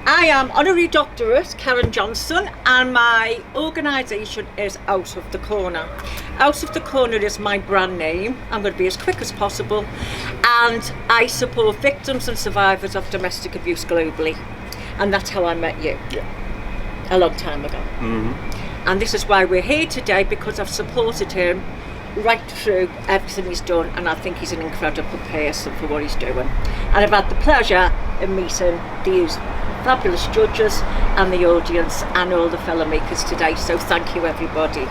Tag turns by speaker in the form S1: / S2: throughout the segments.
S1: I am Honorary Doctorate Karen Johnson, and my organisation is Out of the Corner. Out of the Corner is my brand name. I'm going to be as quick as possible, and I support victims and survivors of domestic abuse globally, and that's how I met you a long time ago. And this is why we're here today, because I've supported him right through everything he's done, and I think he's an incredible person for what he's doing. And I've had the pleasure of meeting these fabulous judges and the audience and all the filmmakers today, so thank you everybody.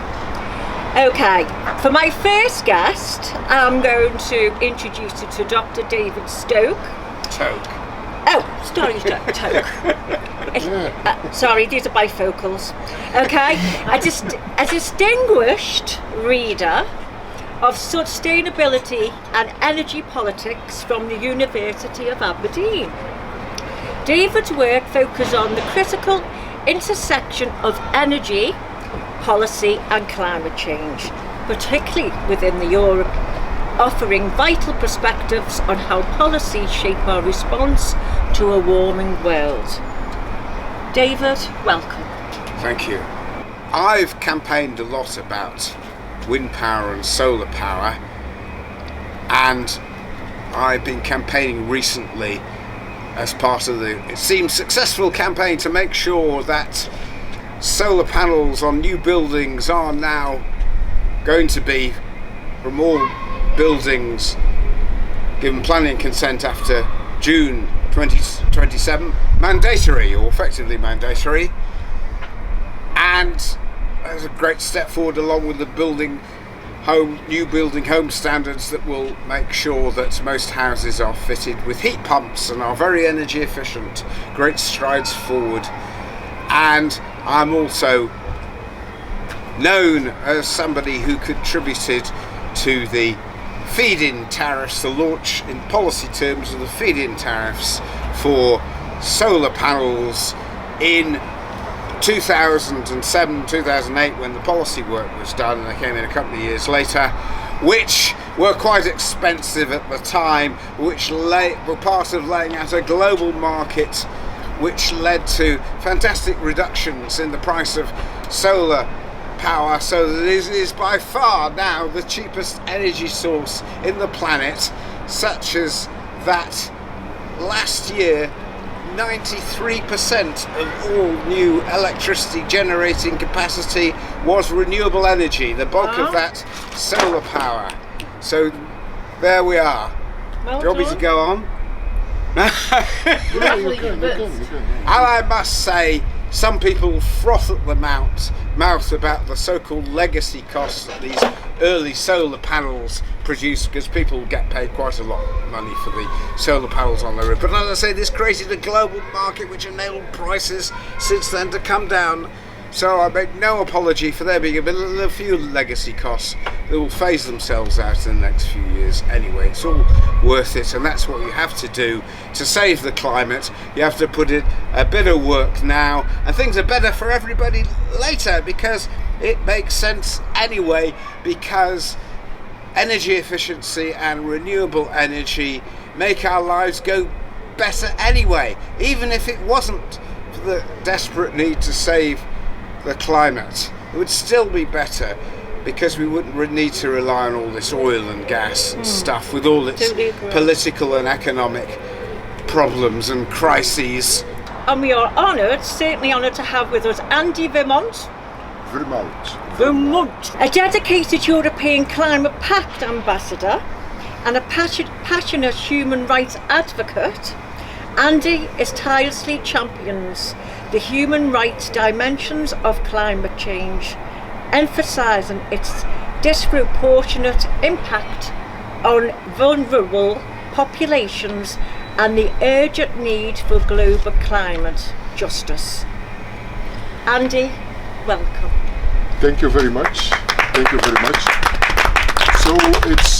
S1: Okay, for my first guest, I'm going to introduce you to Dr. David Toke. Oh, sorry, Toke. Sorry, these are bifocals. Okay, a distinguished reader of sustainability and energy politics from the University of Aberdeen. David's work focuses on the critical intersection of energy, policy and climate change, particularly within the Europe, offering vital perspectives on how policies shape our response to a warming world. David, welcome.
S2: Thank you. I've campaigned a lot about wind power and solar power, and I've been campaigning recently as part of the, it seems, successful campaign to make sure that solar panels on new buildings are now going to be, from all buildings given planning consent after June 2027, mandatory, or effectively mandatory. And there's a great step forward along with the new building home standards that will make sure that most houses are fitted with heat pumps and are very energy efficient. Great strides forward. And I'm also known as somebody who contributed to the feed-in tariffs, the launch in policy terms of the feed-in tariffs for solar panels in 2007, 2008, when the policy work was done, and they came in a couple of years later, which were quite expensive at the time, which were part of laying out a global market, which led to fantastic reductions in the price of solar power, so that it is by far now the cheapest energy source in the planet, such as that last year 93% of all new electricity generating capacity was renewable energy, the bulk of that solar power. So there we are.
S1: Well
S2: Do you want me to go on?
S3: You can.
S2: And I must say, some people froth at the mouth about the so-called legacy costs that these early solar panels produce, because people get paid quite a lot of money for the solar panels on their roof. But as I say, this created a global market which enabled prices since then to come down. So I make no apology for there being a few legacy costs that will phase themselves out in the next few years anyway. It's all worth it, and that's what you have to do to save the climate. You have to put in a bit of work now, and things are better for everybody later, because it makes sense anyway, because energy efficiency and renewable energy make our lives go better anyway, even if it wasn't for the desperate need to save the climate. It would still be better, because we wouldn't need to rely on all this oil and gas and stuff with all its political and economic problems and crises.
S1: And we are honoured, certainly honoured to have with us Andy Vermaut, a dedicated European Climate Pact ambassador and a passionate human rights advocate. Andy is tirelessly champions the human rights dimensions of climate change, emphasising its disproportionate impact on vulnerable populations and the urgent need for global climate justice. Andy, welcome.
S3: Thank you very much. So it's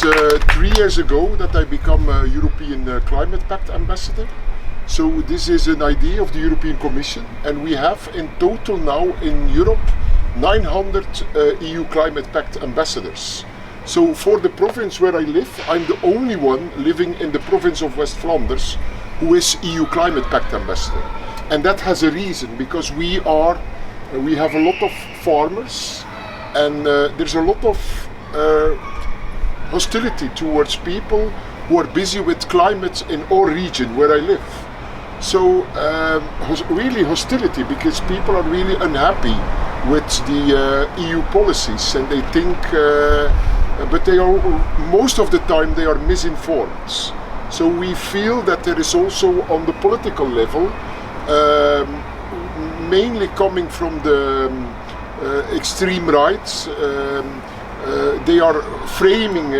S3: 3 years ago that I become a European Climate Pact ambassador. So this is an idea of the European Commission, and we have in total now in Europe 900 EU Climate Pact ambassadors. So for the province where I live, I'm the only one living in the province of West Flanders who is EU Climate Pact ambassador. and that has a reason, because we have a lot of farmers, and there's a lot of hostility towards people who are busy with climate in our region where I live. So really hostility, because people are really unhappy with the EU policies, and they think, but they are, most of the time they are misinformed. So we feel that there is also on the political level, mainly coming from the extreme right, they are framing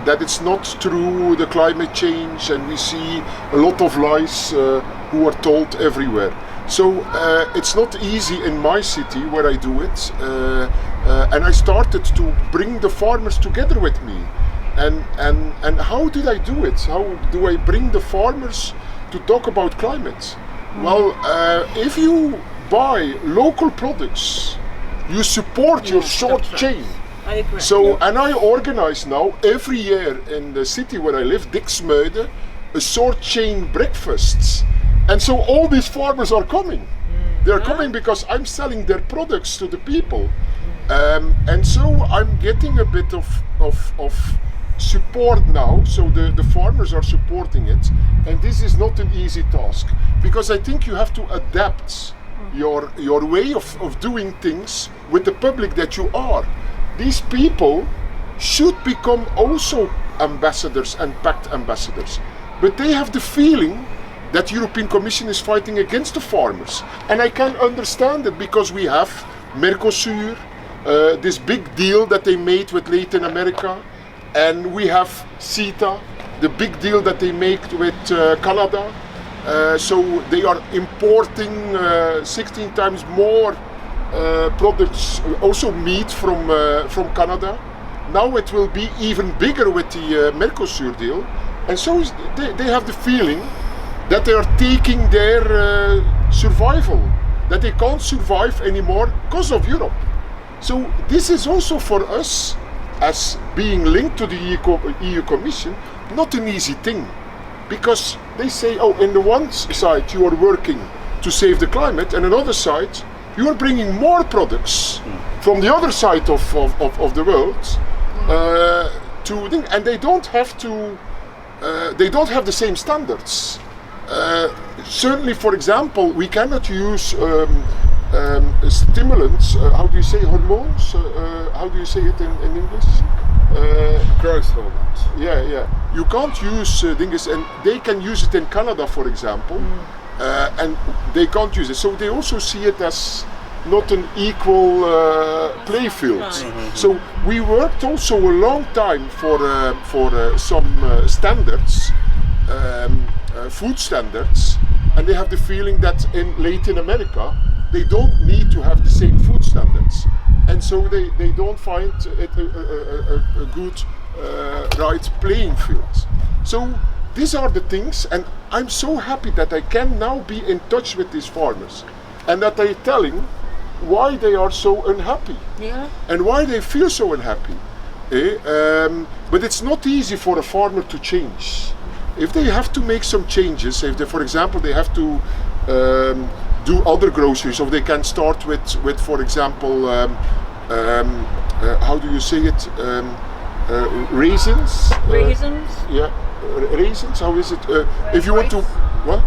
S3: that it's not true, the climate change, and we see a lot of lies who are told everywhere. So it's not easy in my city where I do it, and I started to bring the farmers together with me. And how did I do it? How do I bring the farmers to talk about climate? Well, if you buy local products, you support your short chain.
S1: I agree.
S3: So, and I organize now every year in the city where I live, Diksmuiden, a short chain breakfasts. And so all these farmers are coming. They're coming because I'm selling their products to the people. And so I'm getting a bit of support now. So the farmers are supporting it. And this is not an easy task, because I think you have to adapt your way of doing things with the public that you are. These people should become also ambassadors and Pact ambassadors, but they have the feeling that European Commission is fighting against the farmers, and I can understand it, because we have Mercosur, this big deal that they made with Latin America, and we have CETA, the big deal that they made with Canada. So they are importing 16 times more products, also meat from Canada. Now it will be even bigger with the Mercosur deal, and so they have the feeling that they are taking their survival, that they can't survive anymore because of Europe. So this is also for us, as being linked to the EU Commission, not an easy thing, because they say, oh, in the one side you are working to save the climate, and on the other side you are bringing more products from the other side of the world and they don't have to. They don't have the same standards. Certainly, for example, we cannot use stimulants. How do you say hormones? How do you say it in English?
S2: Growth hormones.
S3: Yeah. You can't use things, and they can use it in Canada, for example, and they can't use it. So they also see it as not an equal play field. So we worked also a long time for some standards, food standards, and they have the feeling that in Latin America they don't need to have the same food standards, and so they don't find it a good right playing field. So these are the things, and I'm so happy that I can now be in touch with these farmers, and that they're telling why they are so unhappy, and why they feel so unhappy. But it's not easy for a farmer to change. If they have to make some changes, if they, for example, they have to do other groceries, or they can start with for example, how do you say it? Raisins.
S1: Raisins.
S3: Raisins. How is it? If you want to, what?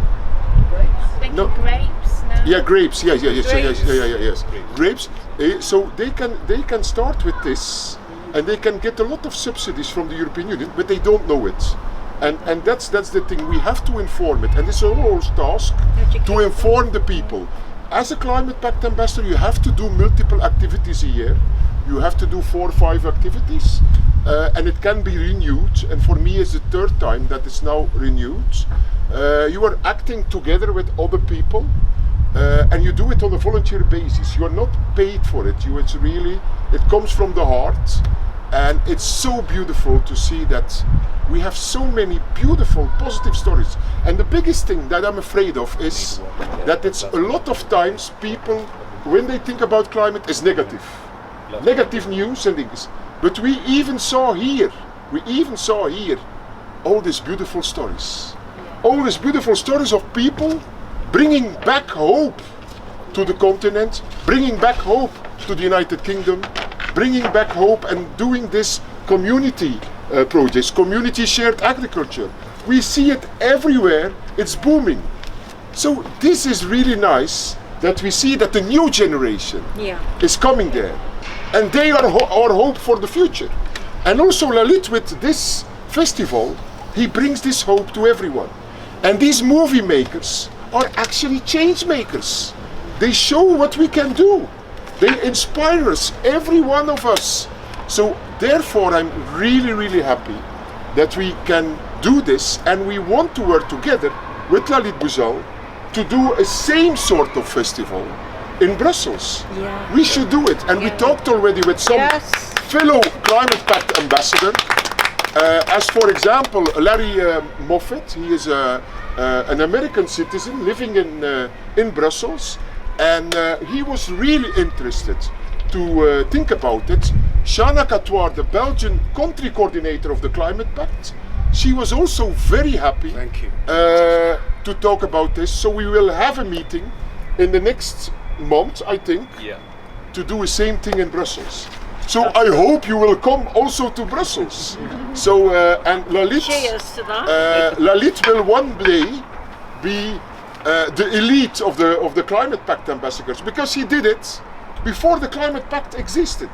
S4: Grapes.
S3: No.
S4: Grapes. No.
S3: Yeah, grapes. Yes. Grapes. So they can start with this, and they can get a lot of subsidies from the European Union, but they don't know it. And that's the thing. We have to inform it, and it's our task to inform the people. As a Climate Pact ambassador, you have to do multiple activities a year. You have to do 4 or 5 activities, and it can be renewed. And for me, it's the 3rd time that it's now renewed. You are acting together with other people, and you do it on a volunteer basis. You are not paid for it. It comes from the heart, and it's so beautiful to see that we have so many beautiful, positive stories. And the biggest thing that I'm afraid of is that it's a lot of times people, when they think about climate, is negative news and things. But we even saw here all these beautiful stories. All these beautiful stories of people bringing back hope to the continent, bringing back hope to the United Kingdom, bringing back hope and doing this community projects, community shared agriculture. We see it everywhere, it's booming. So this is really nice that we see that the new generation is coming there. And they are our hope for the future. And also Lalit, with this festival, he brings this hope to everyone. And these movie makers are actually change makers. They show what we can do. They inspire us, every one of us. So therefore I'm really, really happy that we can do this, and we want to work together with Lalit Bhusal to do a same sort of festival in Brussels.
S1: Yeah.
S3: We should do it, and we talked already with some fellow Climate Pact ambassadors. As for example, Larry Moffat, he is an American citizen living in Brussels, and he was really interested to think about it. Shana Catoir, the Belgian country coordinator of the Climate Pact, she was also very happy to talk about this. So we will have a meeting in the next month, I think, to do the same thing in Brussels. So I hope you will come also to Brussels. So and Lalit,
S1: cheers to that.
S3: Lalit will one day be the elite of the Climate Pact ambassadors, because he did it before the Climate Pact existed,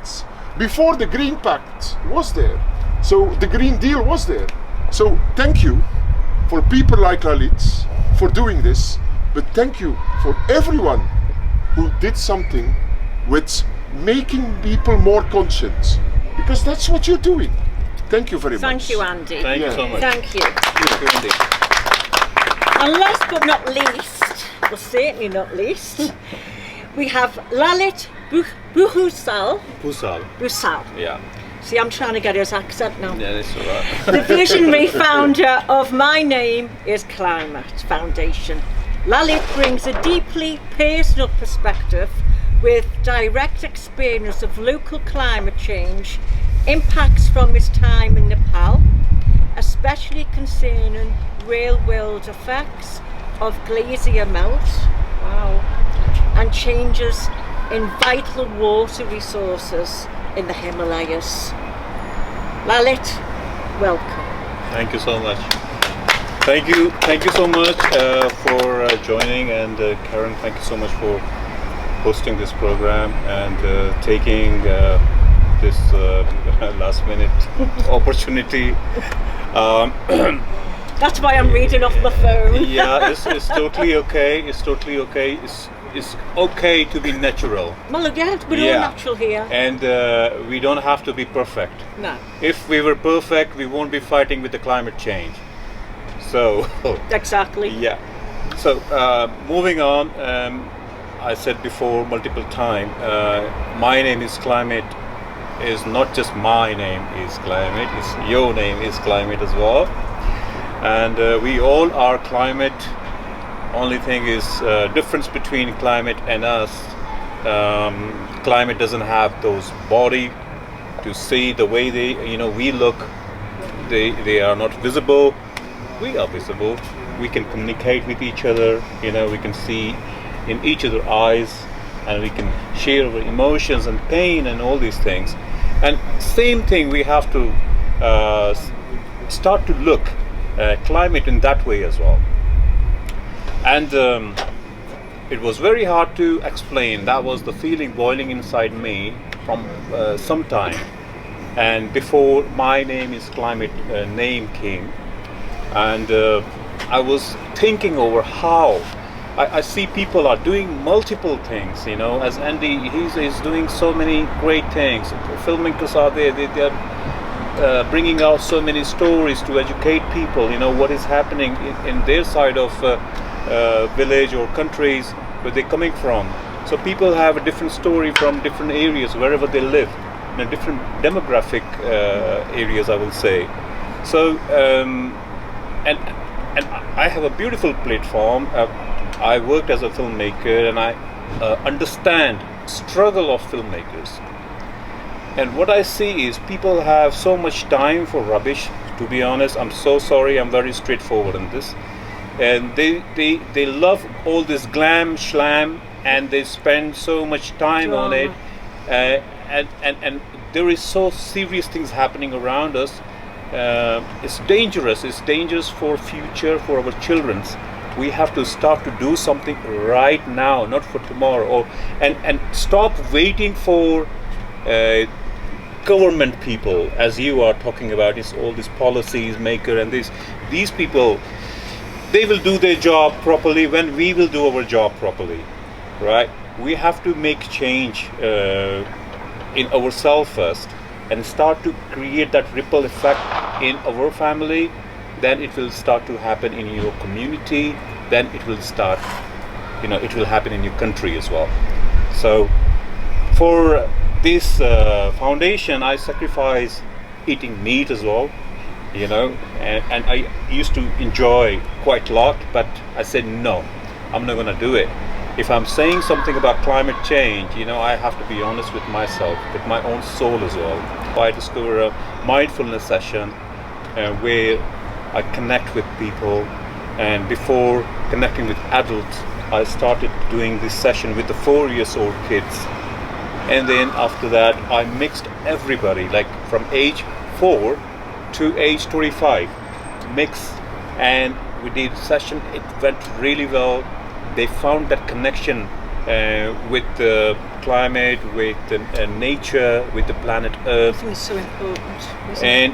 S3: before the Green Pact was there. So the Green Deal was there. So thank you for people like Lalit for doing this, but thank you for everyone who did something with making people more conscious, because that's what you're doing. Thank you very much.
S1: Thank you, Andy.
S5: Thank you so much.
S1: Thank you.
S5: Thank you, Andy.
S1: And last but not least, well certainly not least, we have Lalit Bhusal.
S5: Bhusal. Yeah.
S1: See, I'm trying to get his accent now.
S5: Yeah, that's all right.
S1: The visionary founder of My Name is Climate Foundation. Lalit brings a deeply personal perspective with direct experience of local climate change, impacts from his time in Nepal, especially concerning real-world effects of glacier melt, and changes in vital water resources in the Himalayas. Lalit, welcome.
S5: Thank you so much. Thank you so much for joining, and Karen, thank you so much for hosting this program and taking this last minute opportunity.
S1: That's why I'm reading off my phone.
S5: Yeah, it's totally okay. It's totally okay. It's okay to be natural.
S1: Well, yeah, we're all natural here.
S5: And we don't have to be perfect.
S1: No.
S5: If we were perfect, we won't be fighting with the climate change. So.
S1: Exactly.
S5: Yeah. So moving on, I said before multiple times, my name is climate is not just my name is climate, it's your name is climate as well. And we all are climate. Only thing is difference between climate and us. Climate doesn't have those body to see the way we look. They are not visible. We are visible. We can communicate with each other. We can see in each other's eyes, and we can share our emotions and pain and all these things. And same thing, we have to start to look climate in that way as well. And it was very hard to explain. That was the feeling boiling inside me from some time. And before My Name is Climate name came, and I was thinking over how I see people are doing multiple things, as Andy, he's doing so many great things. Filmmakers are there, they are bringing out so many stories to educate people, what is happening in their side of village or countries where they're coming from. So people have a different story from different areas, wherever they live, in different demographic areas, I will say. So, and I have a beautiful platform. I worked as a filmmaker, and I understand struggle of filmmakers. And what I see is people have so much time for rubbish. To be honest, I'm so sorry, I'm very straightforward in this. and they love all this glam schlam, and they spend so much time on it, and there is so serious things happening around us. It's dangerous for future, for our children's. We have to start to do something right now, not for tomorrow, and stop waiting for government people, as you are talking about. It's all these policies maker and these people. They will do their job properly when we will do our job properly, right? We have to make change in ourselves first, and start to create that ripple effect in our family. Then it will start to happen in your community. Then it will start, it will happen in your country as well. So for this foundation, I sacrifice eating meat as well, and I used to enjoy quite a lot, but I said no, I'm not gonna do it. If I'm saying something about climate change, I have to be honest with myself, with my own soul as well. I discovered a mindfulness session where I connect with people, and before connecting with adults, I started doing this session with the 4-year-old kids. And then after that, I mixed everybody, like from age 4 to age 25, mix, and we did a session. It went really well. They found that connection with the climate, with the, nature, with the planet Earth.
S1: I think it's so important.
S5: And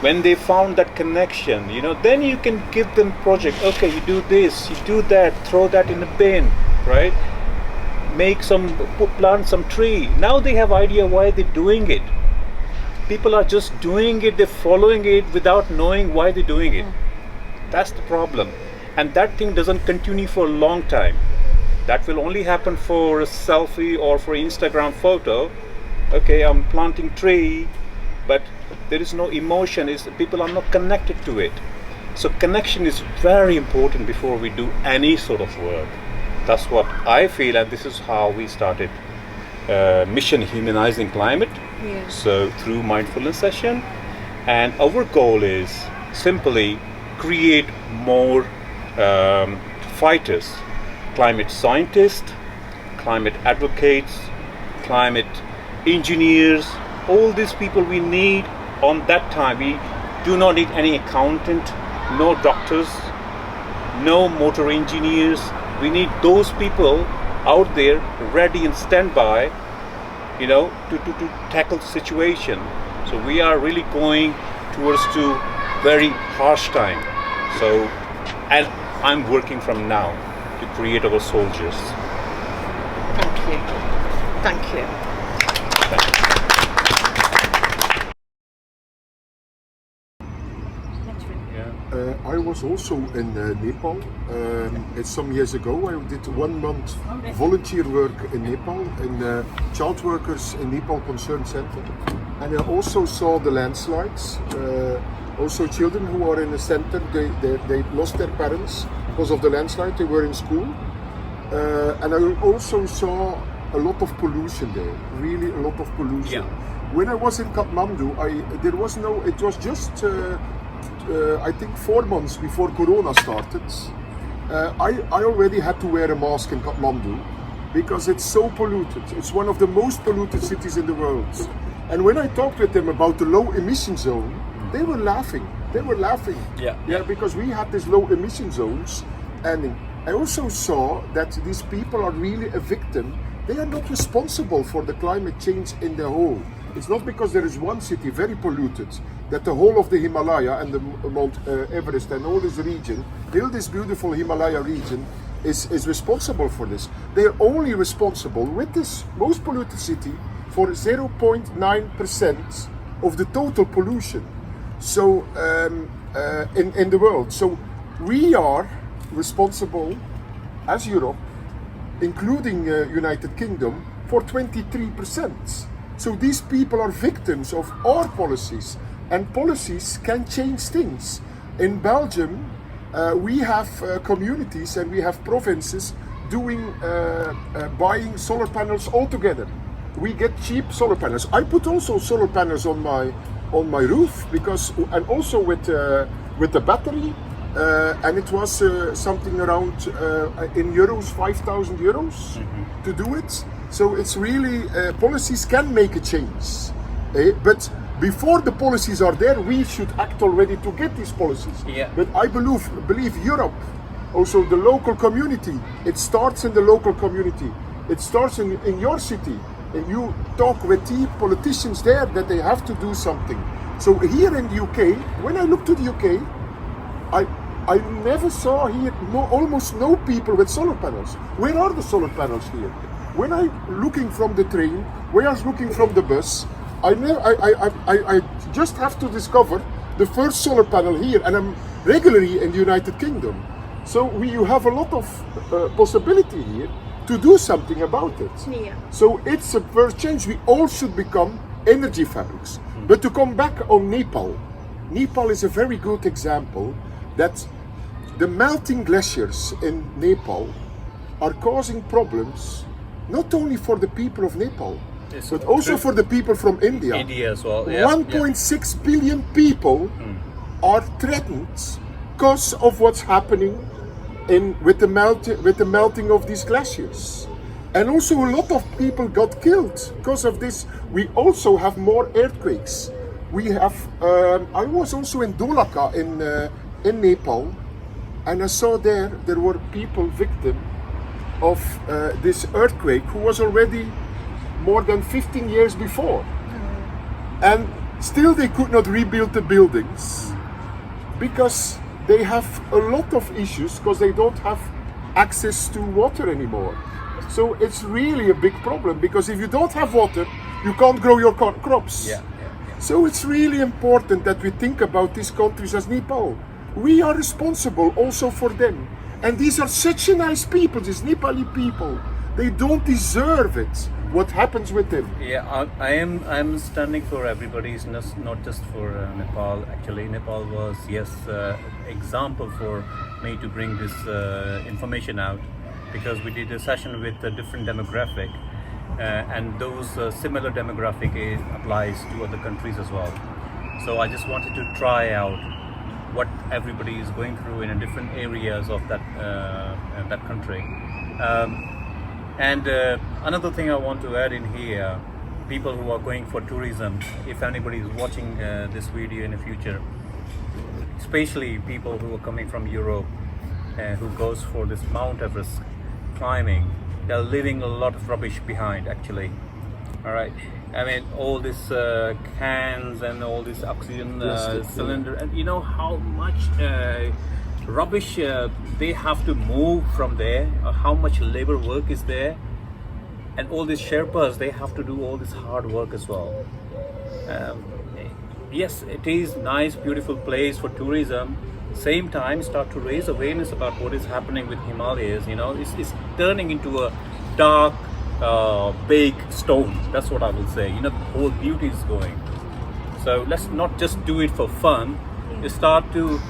S5: when they found that connection, then you can give them project. Okay, you do this, you do that, throw that in the bin, right? Plant some tree. Now they have idea why they're doing it. People are just doing it, they're following it without knowing why they're doing it. That's the problem. And that thing doesn't continue for a long time. That will only happen for a selfie or for Instagram photo. Okay, I'm planting tree, but there is no emotion. People are not connected to it. So connection is very important before we do any sort of work. That's what I feel, and this is how we started Mission Humanizing Climate.
S1: Yeah.
S5: So through mindfulness session, and our goal is simply create more fighters, climate scientists, climate advocates, climate engineers, all these people we need on that time. We do not need any accountant, no doctors, no motor engineers. We need those people out there ready and standby, to tackle the situation. So we are really going towards to very harsh time. So, and I'm working from now to create our soldiers.
S1: Thank you. Thank you.
S3: I was also in Nepal. It's some years ago. I did 1 month volunteer work in Nepal in child workers in Nepal Concern Center, and I also saw the landslides. Also, children who are in the center, they lost their parents because of the landslide. They were in school, and I also saw a lot of pollution there. Really, a lot of pollution.
S5: Yeah.
S3: When I was in Kathmandu, it was just. I think 4 months before Corona started, I already had to wear a mask in Kathmandu because it's so polluted. It's one of the most polluted cities in the world. And when I talked with them about the low emission zone, they were laughing. Yeah, because we had these low emission zones. And I also saw that these people are really a victim. They are not responsible for the climate change in the whole. It's not because there is one city very polluted that the whole of the Himalaya and the Mount Everest and all this region, this beautiful Himalaya region, is responsible for this. They are only responsible with this most polluted city for 0.9% of the total pollution. So in the world. So we are responsible as Europe, including United Kingdom, for 23%. So these people are victims of our policies, and policies can change things. In Belgium, we have communities and we have provinces doing buying solar panels altogether. We get cheap solar panels. I put also solar panels on my roof because, and also with the battery, and it was something around in euros 5,000 euros to do it. So it's really policies can make a change, but before the policies are there, we should act already to get these policies.
S5: Yeah.
S3: But I believe Europe, also the local community. It starts in the local community. It starts in your city. And you talk with the politicians there that they have to do something. So here in the UK, when I look to the UK, I never saw here almost no people with solar panels. Where are the solar panels here? When I'm looking from the train, when I was looking from the bus, I just have to discover the first solar panel here, and I'm regularly in the United Kingdom. So you have a lot of possibility here to do something about it.
S1: Yeah.
S3: So it's a first change. We all should become energy fabrics. But to come back on Nepal, Nepal is a very good example that the melting glaciers in Nepal are causing problems not only for the people of Nepal, but also for the people from India.
S5: India as well. Yeah.
S3: 1.6 billion people are threatened because of what's happening with the melting of these glaciers. And also a lot of people got killed because of this. We also have more earthquakes. We have. I was also in Dolaka in Nepal, and I saw there were people victim of this earthquake who was already more than 15 years before, and still they could not rebuild the buildings because they have a lot of issues because they don't have access to water anymore. So it's really a big problem because if you don't have water, you can't grow your crops.
S5: Yeah.
S3: So it's really important that we think about these countries as Nepal. We are responsible also for them. And these are such a nice people, these Nepali people. They don't deserve it. What happens with them?
S5: Yeah, I'm standing for everybody, it's not just for Nepal. Actually, Nepal was, yes, example for me to bring this information out, because we did a session with a different demographic, and those similar demographic applies to other countries as well. So I just wanted to try out what everybody is going through in different areas of that country. And another thing I want to add in here, people who are going for tourism, if anybody is watching this video in the future, especially people who are coming from Europe, who goes for this Mount Everest climbing, they're leaving a lot of rubbish behind actually. All right, I mean all these cans and all this oxygen cylinder, and you know how much rubbish they have to move from there, how much labor work is there, and all these Sherpas, they have to do all this hard work as well. Yes, it is nice, beautiful place for tourism. Same time, start to raise awareness about what is happening with Himalayas. You know, it's turning into a dark, big stone. That's what I will say. You know, the whole beauty is going. So let's not just do it for fun. Start to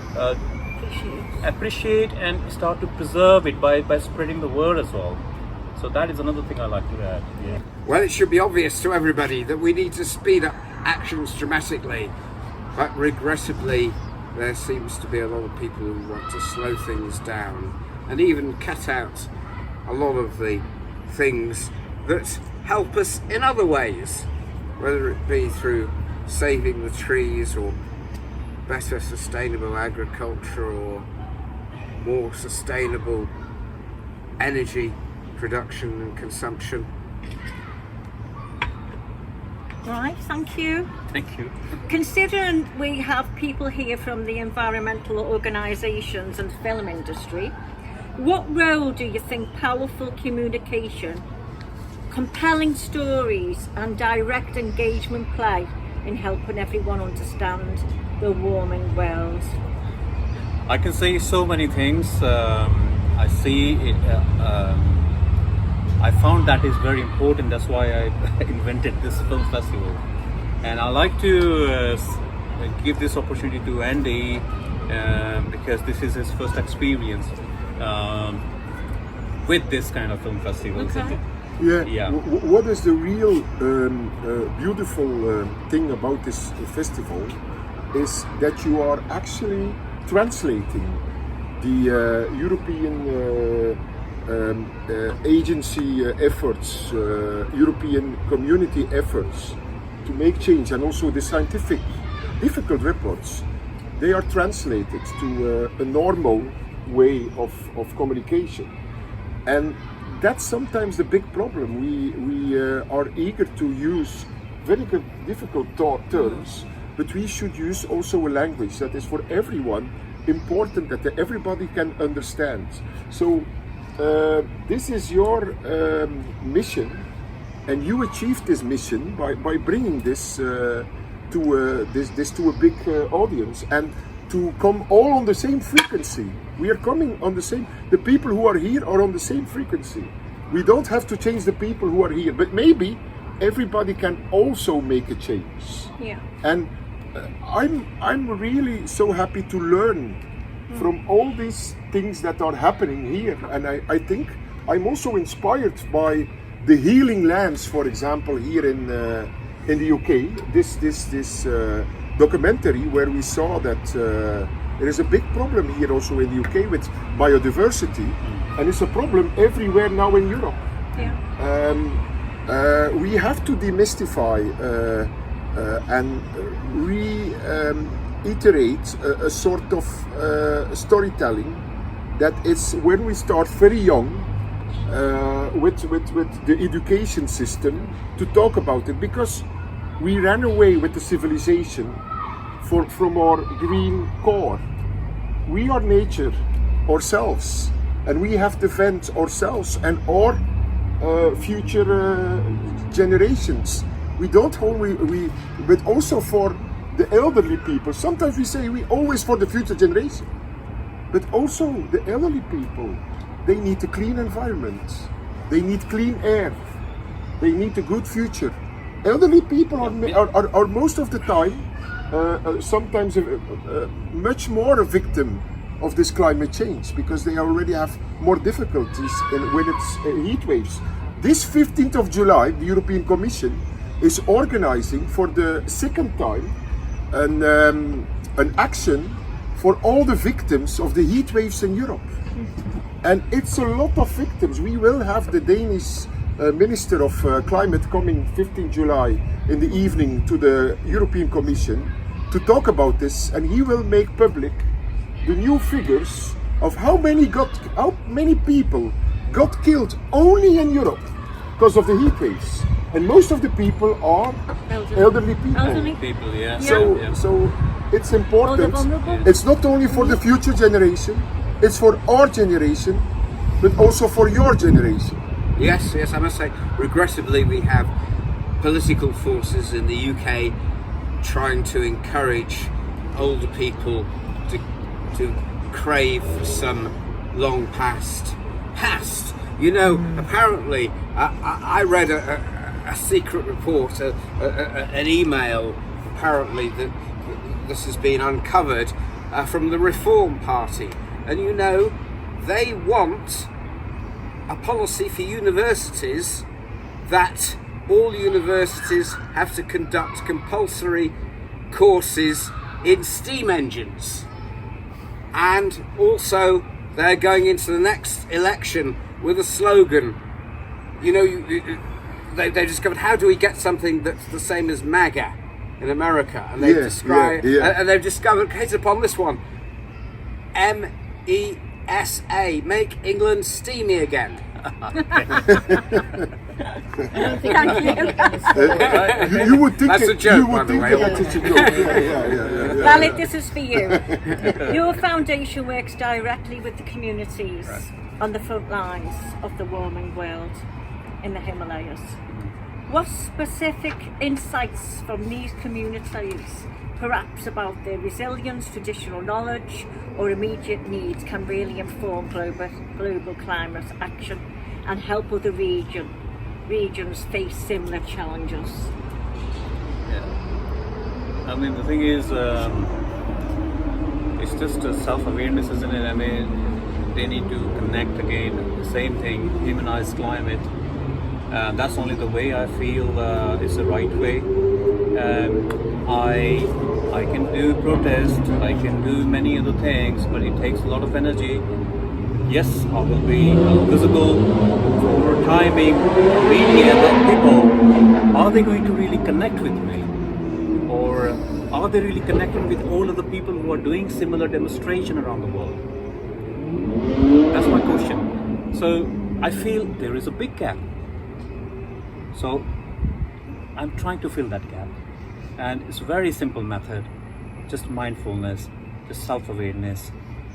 S5: appreciate and start to preserve it by spreading the word as well. So that is another thing I like to add. Yeah.
S2: Well, it should be obvious to everybody that we need to speed up actions dramatically, but regrettably there seems to be a lot of people who want to slow things down and even cut out a lot of the things that help us in other ways, whether it be through saving the trees or better sustainable agriculture or more sustainable energy production and consumption.
S1: Right, thank you.
S5: Thank you.
S1: Considering we have people here from the environmental organisations and film industry, what role do you think powerful communication, compelling stories and direct engagement play in helping everyone understand the warming world?
S5: I can say so many things. I see it. I found that is very important. That's why I invented this film festival, and I like to give this opportunity to Andy because this is his first experience with this kind of film festival.
S1: Okay.
S3: Yeah. What is the real beautiful thing about this festival is that you are actually translating the European agency efforts, European community efforts to make change, and also the scientific difficult reports, they are translated to a normal way of communication. And that's sometimes the big problem. We are eager to use very difficult terms, but we should use also a language that is for everyone important, that everybody can understand. So this is your mission, and you achieved this mission by bringing this to a big audience, and to come all on the same frequency. We are coming on the same. The people who are here are on the same frequency. We don't have to change the people who are here, but maybe everybody can also make a change.
S1: Yeah.
S3: And I'm really so happy to learn from all these things that are happening here, and I think I'm also inspired by the healing lands, for example, here in the UK. This documentary where we saw that there is a big problem here also in the UK with biodiversity, and it's a problem everywhere now in Europe.
S1: Yeah.
S3: We have to demystify and reiterate a sort of storytelling that is when we start very young with the education system to talk about it, because we ran away with the civilization from our green core. We are nature ourselves, and we have to defend ourselves and our future generations. We don't only but also for the elderly people. Sometimes we say we always for the future generation, but also the elderly people. They need a clean environment. They need clean air. They need a good future. Elderly people are most of the time sometimes much more a victim of this climate change, because they already have more difficulties when it's heat waves. This 15th of July, the European Commission is organizing for the second time an action for all the victims of the heat waves in Europe. And it's a lot of victims. We will have the Danish Minister of Climate coming 15 July in the evening to the European Commission to talk about this, and he will make public the new figures of how many people got killed only in Europe because of the heat waves. And most of the people are elderly people.
S1: Elderly
S5: people, yeah.
S3: So it's important.
S1: vulnerable.
S3: It's not only for the future generation, it's for our generation, but also for your generation.
S2: Yes, I must say, regrettably, we have political forces in the UK trying to encourage older people to crave some long past. You know, apparently, I read a secret report, an email, apparently, that this has been uncovered from the Reform Party. And you know, they want a policy for universities that all universities have to conduct compulsory courses in steam engines. And also, they're going into the next election with a slogan. You know, they discovered, how do we get something that's the same as MAGA in America? And they've and they've discovered, based upon this one, MESA, make England steamy again.
S3: You would think
S2: that's a joke, by the way.
S3: That's a joke.
S1: Lalit, this is for you. Your foundation works directly with the communities on the front lines of the warming world in the Himalayas. What specific insights from these communities, perhaps about their resilience, traditional knowledge, or immediate needs, can really inform global climate action and help other regions face similar challenges?
S5: Yeah. I mean, the thing is, it's just a self-awareness, isn't it? I mean, they need to connect again. The same thing, humanize climate. That's only the way I feel is the right way. I can do protest, I can do many other things, but it takes a lot of energy. Yes, I will be visible for timing, media, but people, are they going to really connect with me? Or are they really connecting with all of the people who are doing similar demonstration around the world? That's my question. So I feel there is a big gap. So I'm trying to fill that gap. And it's a very simple method, just mindfulness, just self-awareness.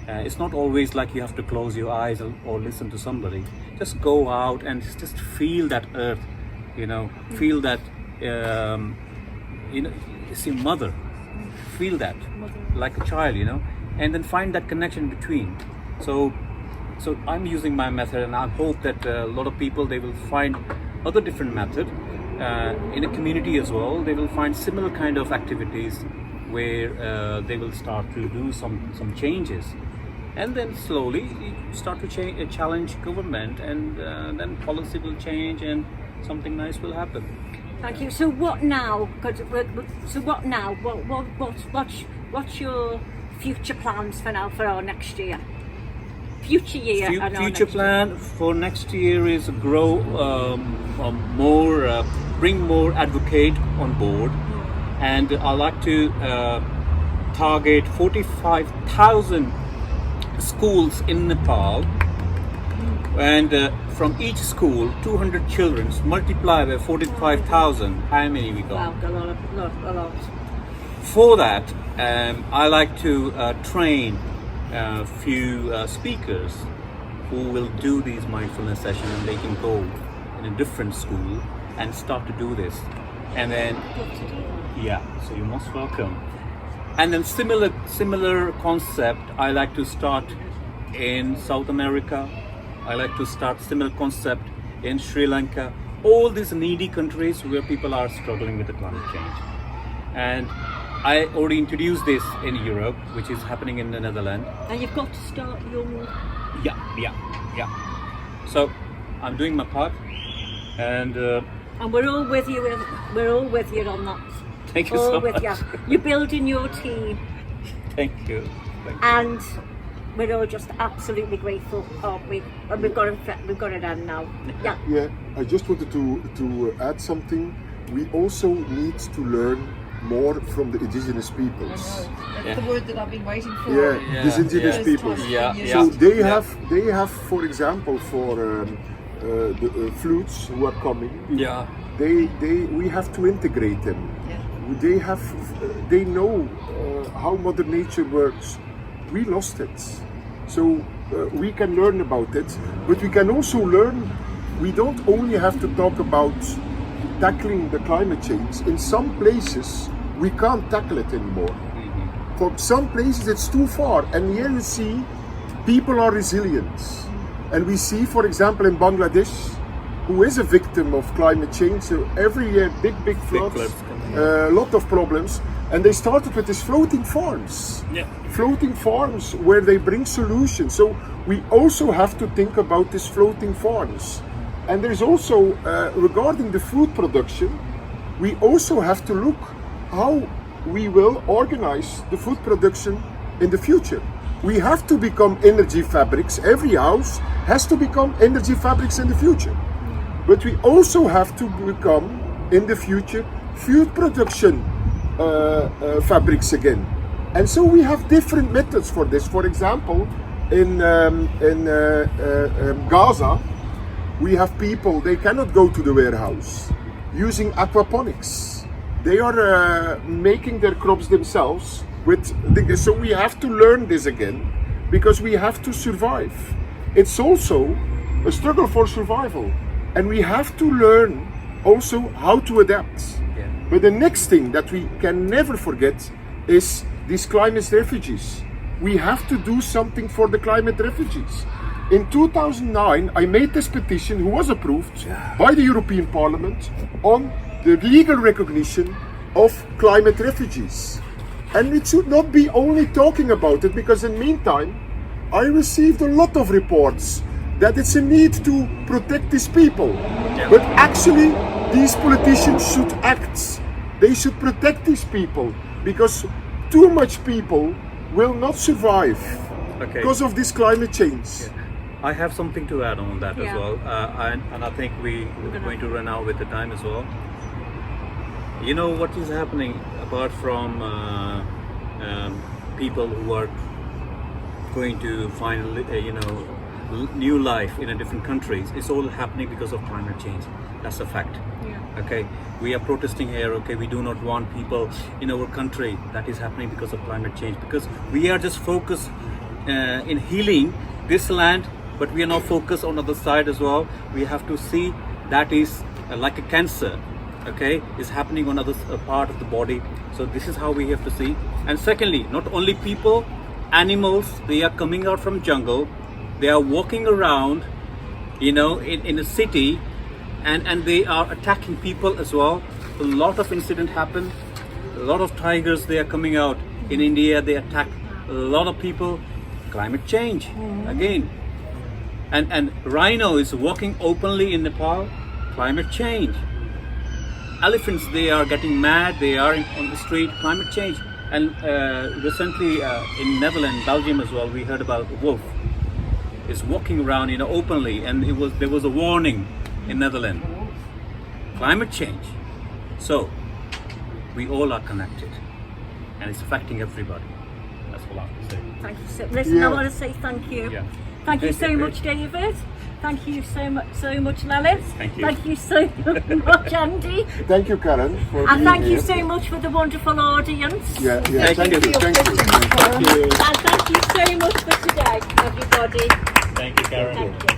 S5: It's not always like you have to close your eyes or listen to somebody. Just go out and just feel that earth, feel that, it's your mother. Feel that, like a child, and then find that connection between. So I'm using my method, and I hope that a lot of people, they will find other different method in a community as well. They will find similar kind of activities where they will start to do some changes. And then slowly you start to challenge government, and then policy will change and something nice will happen.
S1: Thank you. So what now? So what now? What's your future plans for now for our next year? Future year.
S5: Future plan for next year is grow more, bring more advocate on board, and I like to target 45,000 schools in Nepal, and from each school 200 children, multiply by 45,000, how many we got?
S1: Wow, a lot.
S5: For that, I like to train a few speakers who will do these mindfulness sessions, and they can go in a different school and start to do this. And then, yeah, so you're most welcome. And then similar concept, I like to start in South America. I like to start similar concept in Sri Lanka. All these needy countries where people are struggling with the climate change. And I already introduced this in Europe, which is happening in the Netherlands.
S1: And you've got to start young.
S5: Yeah. So I'm doing my part, and
S1: we're all with you. We're all with you on that.
S5: Thank you so much.
S1: You're building your team.
S5: Thank you.
S1: And we're all just absolutely grateful, aren't we? And we've got it done now.
S3: Yeah. I just wanted to add something. We also need to learn more from the indigenous peoples.
S4: That's the word that I've been waiting for.
S3: Yeah, these indigenous peoples. So they have, for example, for the flutes who are coming.
S5: Yeah.
S3: We have to integrate them.
S4: Yeah.
S3: They know how Mother Nature works. We lost it, so we can learn about it, but we can also learn. We don't only have to talk about tackling the climate change. In some places we can't tackle it anymore. For some places it's too far, and here you see people are resilient, and we see, for example, in Bangladesh, who is a victim of climate change. So every year, big floods, a lot of problems. And they started with these floating farms.
S5: Yeah.
S3: Floating farms where they bring solutions. So we also have to think about these floating farms. And there's also, regarding the food production, we also have to look how we will organize the food production in the future. We have to become energy fabrics. Every house has to become energy fabrics in the future. But we also have to become, in the future, food production fabrics again. And so we have different methods for this. For example, in Gaza, we have people, they cannot go to the warehouse, using aquaponics. They are making their crops themselves. So we have to learn this again, because we have to survive. It's also a struggle for survival. And we have to learn also how to adapt.
S5: Yeah.
S3: But the next thing that we can never forget is these climate refugees. We have to do something for the climate refugees. In 2009, I made this petition, who was approved by the European Parliament, on the legal recognition of climate refugees. And it should not be only talking about it, because in the meantime, I received a lot of reports that it's a need to protect these people. But actually, these politicians should act. They should protect these people, because too much people will not survive
S5: Okay.
S3: because of this climate change.
S5: I have something to add on that
S1: Yeah.
S5: as well, and I think we're going to run out with the time as well. You know what is happening apart from people who are going to find new life in a different countries. It's all happening because of climate change. That's a fact.
S1: Yeah.
S5: Okay, we are protesting here. Okay, we do not want people in our country. That is happening because of climate change. Because we are just focused in healing this land, but we are not focused on the other side as well. We have to see that is like a cancer. Okay, is happening on other part of the body. So this is how we have to see. And secondly, not only people, animals. They are coming out from jungle. They are walking around, in a city. And they are attacking people as well. A lot of incident happen. A lot of tigers, they are coming out. In India, they attack a lot of people. Climate change again. And rhino is walking openly in Nepal. Climate change. Elephants, they are getting mad. They are on the street. Climate change. And recently in Netherlands, Belgium as well, we heard about a wolf is walking around, openly, and there was a warning in Netherlands. Climate change. So we all are connected, and it's affecting everybody. That's all I have to say.
S1: Thank you so Listen, I
S3: Yeah.
S1: want to say thank you.
S5: Yeah.
S1: Thank you so much, David. Thank you so much, Lalit.
S5: Thank you.
S1: Thank you so much, Andy.
S3: Thank you, Karen, for
S1: And
S3: being
S1: thank
S3: here.
S1: you so much for the wonderful audience.
S3: Yeah,
S5: Thank
S3: thank
S5: you.
S3: you. Thank you.
S1: And thank you so much for today, everybody.
S5: Thank you, Karen.
S1: Thank you.